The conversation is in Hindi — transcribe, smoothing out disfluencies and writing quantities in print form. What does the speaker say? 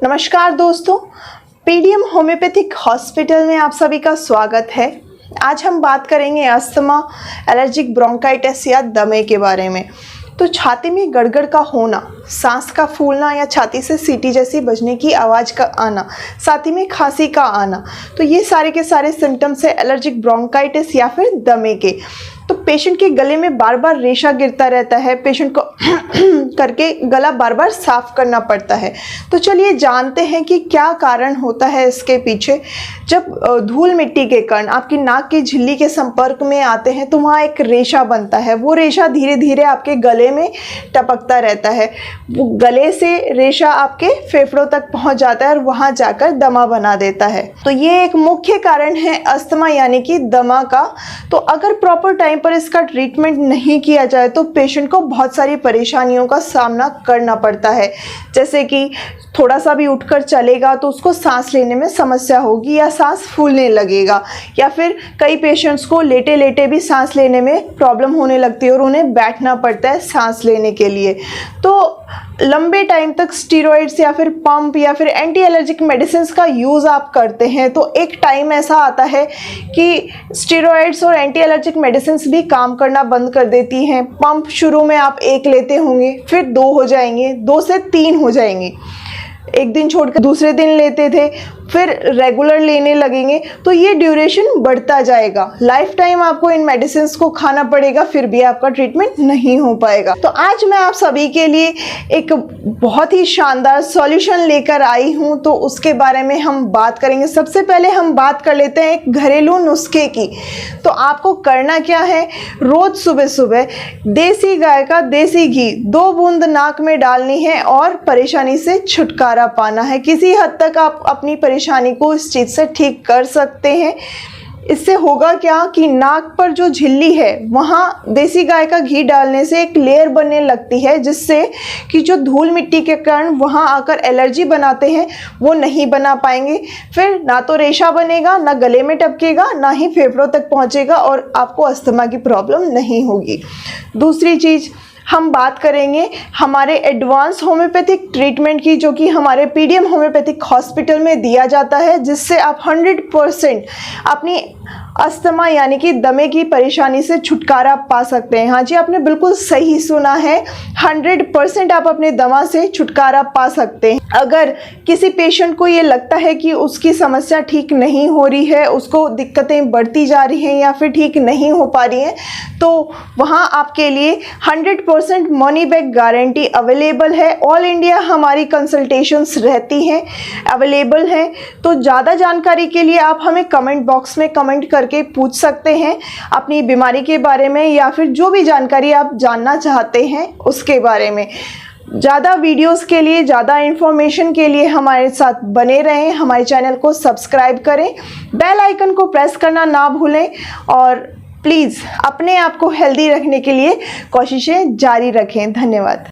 नमस्कार दोस्तों, पीडीएम होम्योपैथिक हॉस्पिटल में आप सभी का स्वागत है। आज हम बात करेंगे अस्थमा, एलर्जिक ब्रोंकाइटिस या दमे के बारे में। तो छाती में गड़गड़ का होना, सांस का फूलना या छाती से सीटी जैसी बजने की आवाज़ का आना, साथ ही में खांसी का आना, तो ये सारे के सारे सिम्टम्स है एलर्जिक ब्रोंकाइटिस या फिर दमे के। तो पेशेंट के गले में बार बार रेशा गिरता रहता है, पेशेंट को करके गला बार बार साफ करना पड़ता है। तो चलिए जानते हैं कि क्या कारण होता है इसके पीछे। जब धूल मिट्टी के कण आपकी नाक की झिल्ली के संपर्क में आते हैं तो वहाँ एक रेशा बनता है। वो रेशा धीरे धीरे आपके गले में टपकता रहता है। वो गले से रेशा आपके फेफड़ों तक पहुँच जाता है और वहाँ जाकर दमा बना देता है। तो ये एक मुख्य कारण है अस्थमा यानी कि दमा का। तो अगर प्रॉपर टाइम पर इसका ट्रीटमेंट नहीं किया जाए तो पेशेंट को बहुत सारी परेशानियों का सामना करना पड़ता है। जैसे कि थोड़ा सा भी उठकर चलेगा तो उसको सांस लेने में समस्या होगी या सांस फूलने लगेगा, या फिर कई पेशेंट्स को लेटे लेटे भी सांस लेने में प्रॉब्लम होने लगती है और उन्हें बैठना पड़ता है सांस लेने के लिए। तो लंबे टाइम तक स्टीरॉइड्स या फिर पंप या फिर एंटी एलर्जिक मेडिसिन का यूज़ आप करते हैं तो एक टाइम ऐसा आता है कि स्टीरॉइड्स और एंटी एलर्जिक मेडिसिन भी काम करना बंद कर देती हैं। पंप शुरू में आप एक लेते होंगे, फिर 2 हो जाएंगे, 2 से 3 हो जाएंगे, एक दिन छोड़कर दूसरे दिन लेते थे, फिर रेगुलर लेने लगेंगे, तो ये ड्यूरेशन बढ़ता जाएगा। लाइफ टाइम आपको इन मेडिसिन को खाना पड़ेगा, फिर भी आपका ट्रीटमेंट नहीं हो पाएगा। तो आज मैं आप सभी के लिए एक बहुत ही शानदार सॉल्यूशन लेकर आई हूँ, तो उसके बारे में हम बात करेंगे। सबसे पहले हम बात कर लेते हैं एक घरेलू नुस्खे की। तो आपको करना क्या है, रोज सुबह सुबह देसी गाय का देसी घी 2 बूंद नाक में डालनी है और परेशानी से छुटकारा पाना है। किसी हद तक आप अपनी परेशानी को इस चीज़ से ठीक कर सकते हैं। इससे होगा क्या कि नाक पर जो झिल्ली है वहाँ देसी गाय का घी डालने से एक लेयर बनने लगती है, जिससे कि जो धूल मिट्टी के कण वहाँ आकर एलर्जी बनाते हैं वो नहीं बना पाएंगे। फिर ना तो रेशा बनेगा, ना गले में टपकेगा, ना ही फेफड़ों तक पहुँचेगा और आपको अस्थमा की प्रॉब्लम नहीं होगी। दूसरी चीज़ हम बात करेंगे हमारे एडवांस होम्योपैथिक ट्रीटमेंट की, जो कि हमारे पीडीएम होम्योपैथिक हॉस्पिटल में दिया जाता है, जिससे आप 100% अपनी अस्थमा यानी कि दमे की परेशानी से छुटकारा पा सकते हैं। हाँ जी, आपने बिल्कुल सही सुना है, 100% आप अपने दमा से छुटकारा पा सकते हैं। अगर किसी पेशेंट को ये लगता है कि उसकी समस्या ठीक नहीं हो रही है, उसको दिक्कतें बढ़ती जा रही हैं या फिर ठीक नहीं हो पा रही हैं, तो वहाँ आपके लिए 100% मनी बैक गारंटी अवेलेबल है। ऑल इंडिया हमारी कंसल्टेशंस रहती हैं, अवेलेबल हैं। तो ज़्यादा जानकारी के लिए आप हमें कमेंट बॉक्स में कमेंट करके पूछ सकते हैं अपनी बीमारी के बारे में, या फिर जो भी जानकारी आप जानना चाहते हैं उसके बारे में। ज़्यादा वीडियोस के लिए, ज़्यादा इन्फॉर्मेशन के लिए हमारे साथ बने रहें। हमारे चैनल को सब्सक्राइब करें, बेल आइकन को प्रेस करना ना भूलें और प्लीज़ अपने आप को हेल्दी रखने के लिए कोशिशें जारी रखें। धन्यवाद।